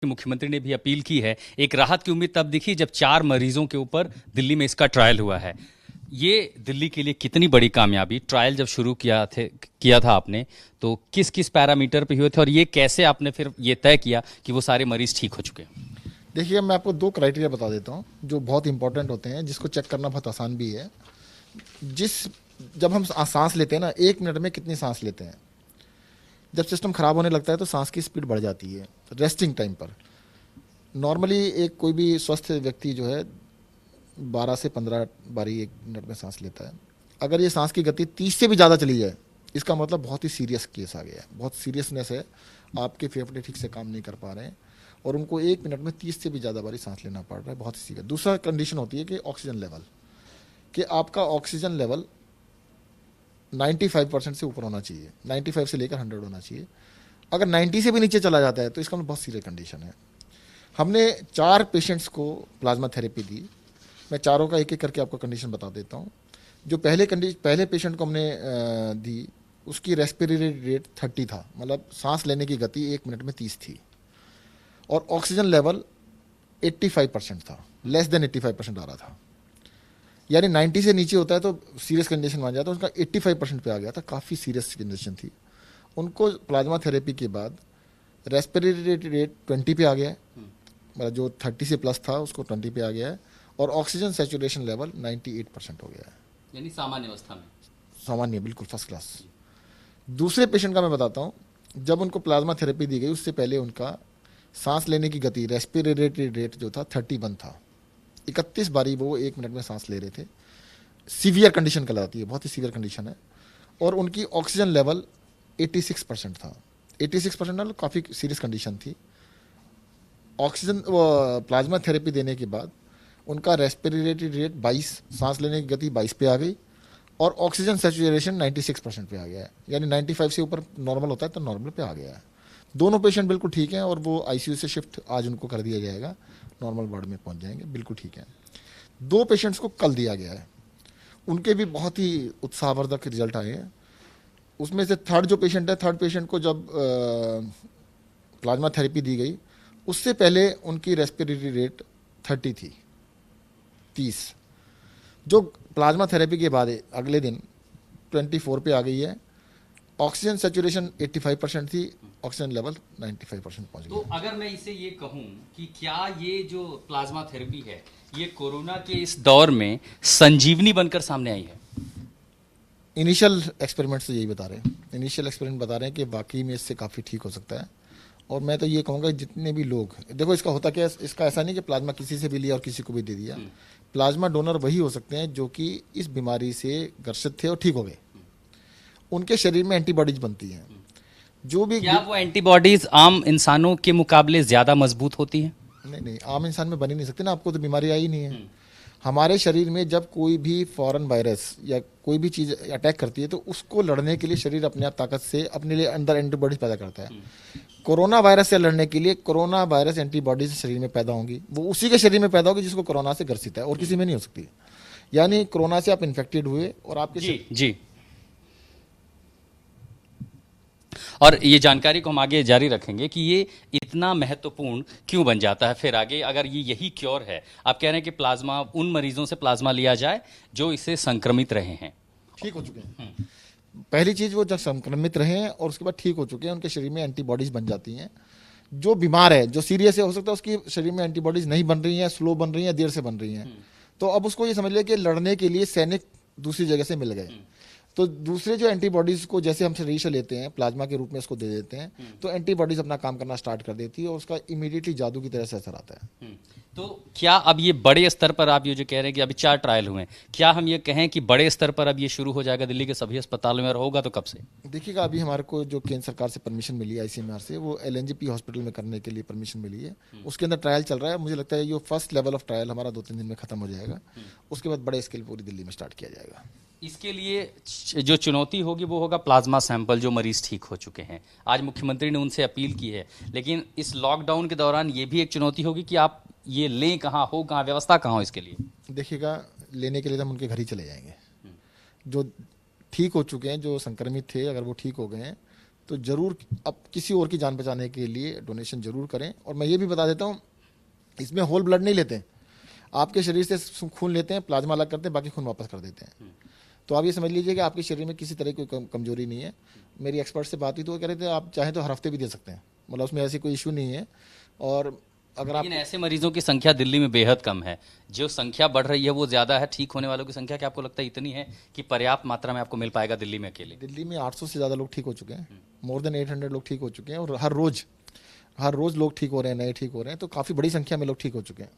मुख्यमंत्री ने भी अपील की है। एक राहत की उम्मीद तब दिखी जब 4 मरीजों के ऊपर दिल्ली में इसका ट्रायल हुआ है। ये दिल्ली के लिए कितनी बड़ी कामयाबी। ट्रायल जब शुरू किया था आपने, तो किस किस पैरामीटर पे हुए थे और ये कैसे आपने फिर ये तय किया कि वो सारे मरीज ठीक हो चुके हैं? देखिए, मैं आपको 2 क्राइटेरिया बता देता हूँ जो बहुत इंपॉर्टेंट होते हैं, जिसको चेक करना बहुत आसान भी है। जब हम सांस लेते हैं ना, 1 मिनट में कितनी सांस लेते हैं। जब सिस्टम खराब होने लगता है तो सांस की स्पीड बढ़ जाती है रेस्टिंग टाइम पर। नॉर्मली एक कोई भी स्वस्थ व्यक्ति जो है 12 से 15 बारी 1 मिनट में सांस लेता है। अगर ये सांस की गति 30 से भी ज़्यादा चली जाए, इसका मतलब बहुत ही सीरियस केस आ गया है, बहुत सीरियसनेस है, आपके फेफड़े ठीक से काम नहीं कर पा रहे हैं और उनको 1 मिनट में 30 से भी ज़्यादा बारी सांस लेना पड़ रहा है, बहुत ही सीरियस। दूसरा कंडीशन होती है कि ऑक्सीजन लेवल, कि आपका ऑक्सीजन लेवल 95% से ऊपर होना चाहिए, 95 से लेकर 100 होना चाहिए। अगर 90 से भी नीचे चला जाता है तो इसका मतलब बहुत सीरियस कंडीशन है। हमने 4 पेशेंट्स को प्लाज्मा थेरेपी दी। मैं चारों का एक एक करके आपको कंडीशन बता देता हूँ। जो पहले पेशेंट को हमने दी, उसकी रेस्पिरेटरी रेट 30 था, मतलब सांस लेने की गति 1 मिनट में 30 थी और ऑक्सीजन लेवल 85% था, लेस देन 85% आ रहा था। यानी 90 से नीचे होता है तो सीरियस कंडीशन मान जाता है, उसका 85% पे आ गया था, काफ़ी सीरियस कंडीशन थी। उनको प्लाज्मा थेरेपी के बाद रेस्पिरेटरी रेट 20 पे आ गया है, मतलब जो 30 से प्लस था उसको 20 पे आ गया है और ऑक्सीजन सैचुरेशन लेवल 98% हो गया है, यानी सामान्य अवस्था में। सामान्य, बिल्कुल फर्स्ट क्लास। दूसरे पेशेंट का मैं बताता हूँ। जब उनको प्लाज्मा थेरेपी दी गई उससे पहले उनका सांस लेने की गति, रेस्पिरेटरी रेट जो था 31 था। 31 बारी वो 1 मिनट में सांस ले रहे थे। सीवियर कंडीशन कहलाती है, बहुत ही सीवियर कंडीशन है। और उनकी ऑक्सीजन लेवल 86% था। 86% मतलब काफ़ी सीरियस कंडीशन थी। ऑक्सीजन प्लाज्मा थेरेपी देने के बाद उनका रेस्पिरेटरी रेट 22, सांस लेने की गति 22 पे आ गई और ऑक्सीजन सैचुरेशन 96% पे आ गया है, यानी 95 से ऊपर नॉर्मल होता है तो नॉर्मल पे आ गया है। दोनों पेशेंट बिल्कुल ठीक हैं और वो आईसीयू से शिफ्ट आज उनको कर दिया जाएगा, नॉर्मल वार्ड में पहुंच जाएंगे, बिल्कुल ठीक है। 2 पेशेंट्स को कल दिया गया है, उनके भी बहुत ही उत्साहवर्धक रिजल्ट आए हैं। उसमें से थर्ड पेशेंट को जब प्लाज्मा थेरेपी दी गई उससे पहले उनकी रेस्पिरेटरी रेट 30 थी, 30। जो प्लाज्मा थेरेपी के बाद अगले दिन 24 पे आ गई है। ऑक्सीजन सैचुरेशन 85% थी, ऑक्सीजन लेवल 95% पहुंच गया। तो अगर मैं इसे ये कहूं कि क्या ये जो प्लाज्मा थेरेपी है ये कोरोना के इस दौर में संजीवनी बनकर सामने आई है? इनिशियल एक्सपेरिमेंट्स तो यही बता रहे हैं, इनिशियल एक्सपेरिमेंट बता रहे हैं कि वाकई में इससे काफ़ी ठीक हो सकता है। और मैं तो ये कहूँगा जितने भी लोग, देखो इसका होता क्या है, इसका ऐसा नहीं कि प्लाज्मा किसी से भी लिया और किसी को भी दे दिया। प्लाज्मा डोनर वही हो सकते हैं जो कि इस बीमारी से ग्रसित थे और ठीक हो गए, उनके शरीर में एंटीबॉडीज बनती हैं। जो भी क्या वो एंटीबॉडीज आम इंसानों के मुकाबले ज्यादा मजबूत होती हैं? नहीं, आम इंसान में बन ही नहीं सकते ना, आपको तो बीमारी आई नहीं है। हमारे शरीर में जब कोई भी फॉरेन वायरस या कोई भी चीज़ अटैक करती है तो उसको लड़ने के लिए शरीर अपने आप ताकत से अपने लिए अंदर एंटीबॉडीज पैदा करता है। कोरोना वायरस से लड़ने के लिए कोरोना वायरस एंटीबॉडीज शरीर में पैदा होंगी, वो उसी के शरीर में पैदा होगी जिसको कोरोना से ग्रसित है और किसी में नहीं हो सकती। यानी कोरोना से आप इन्फेक्टेड हुए और आपके जी। और ये जानकारी को हम आगे जारी रखेंगे कि ये इतना महत्वपूर्ण क्यों बन जाता है फिर आगे, अगर ये यही क्योर है। आप कह रहे हैं कि प्लाज्मा, उन मरीजों से प्लाज्मा लिया जाए जो इससे संक्रमित रहे हैं, ठीक हो चुके हैं। पहली चीज, वो जब संक्रमित रहे हैं और उसके बाद ठीक हो चुके हैं, उनके शरीर में एंटीबॉडीज बन जाती हैं। जो बीमार है, जो सीरियस है, हो सकता है उसकी शरीर में एंटीबॉडीज नहीं बन रही हैं, स्लो बन रही हैं, देर से बन रही हैं। तो अब उसको ये समझ लिया कि लड़ने के लिए सैनिक दूसरी जगह से मिल गए। तो दूसरे जो एंटीबॉडीज को जैसे हम शरीर से लेते हैं, प्लाज्मा के रूप में इसको दे देते हैं, तो एंटीबॉडीज अपना काम करना स्टार्ट कर देती है और उसका इमीडिएटली जादू की तरह से असर आता है। तो क्या अब ये बड़े स्तर पर, आप ये जो कह रहे हैं कि अभी 4 ट्रायल हुए हैं, क्या हम ये कहें कि बड़े स्तर पर अब ये शुरू हो जाएगा दिल्ली के सभी अस्पतालों में, और होगा तो कब से? देखिएगा, अभी हमारे को जो केंद्र सरकार से परमिशन मिली है आईसीएमआर से, वो एलएनजेपी हॉस्पिटल में करने के लिए परमिशन मिली है। उसके अंदर ट्रायल चल रहा है। मुझे लगता है ये फर्स्ट लेवल ऑफ ट्रायल हमारा 2-3 दिन में खत्म हो जाएगा। उसके बाद बड़े स्केल पूरी दिल्ली में स्टार्ट किया जाएगा। इसके लिए जो चुनौती होगी वो होगा प्लाज्मा सैंपल, जो मरीज ठीक हो चुके हैं। आज मुख्यमंत्री ने उनसे अपील की है, लेकिन इस लॉकडाउन के दौरान ये भी एक चुनौती होगी कि आप ये लें कहाँ, हो कहाँ, व्यवस्था कहाँ हो इसके लिए? देखिएगा, लेने के लिए तो हम उनके घर ही चले जाएंगे। जो ठीक हो चुके हैं, जो संक्रमित थे, अगर वो ठीक हो गए हैं तो ज़रूर अब किसी और की जान बचाने के लिए डोनेशन ज़रूर करें। और मैं ये भी बता देता हूँ, इसमें होल ब्लड नहीं लेते हैं, आपके शरीर से खून लेते हैं, प्लाज्मा अलग करते हैं, बाकी खून वापस कर देते हैं। तो आप ये समझ लीजिए कि आपके शरीर में किसी तरह की कोई कमजोरी नहीं है। मेरी एक्सपर्ट से बात हुई तो वो कह रहे थे आप चाहें तो हर हफ्ते भी दे सकते हैं, मतलब उसमें ऐसी कोई इशू नहीं है। और अगर आप लेकिन ऐसे मरीजों की संख्या दिल्ली में बेहद कम है, जो संख्या बढ़ रही है वो ज्यादा है। ठीक होने वालों की संख्या क्या आपको लगता है इतनी है कि पर्याप्त मात्रा में आपको मिल पाएगा दिल्ली में अकेले? दिल्ली में 800 से ज़्यादा लोग ठीक हो चुके हैं, मोर देन 800 लोग ठीक हो चुके हैं, और हर रोज़ लोग ठीक हो रहे हैं, नए ठीक हो रहे हैं, तो काफ़ी बड़ी संख्या में लोग ठीक हो चुके हैं।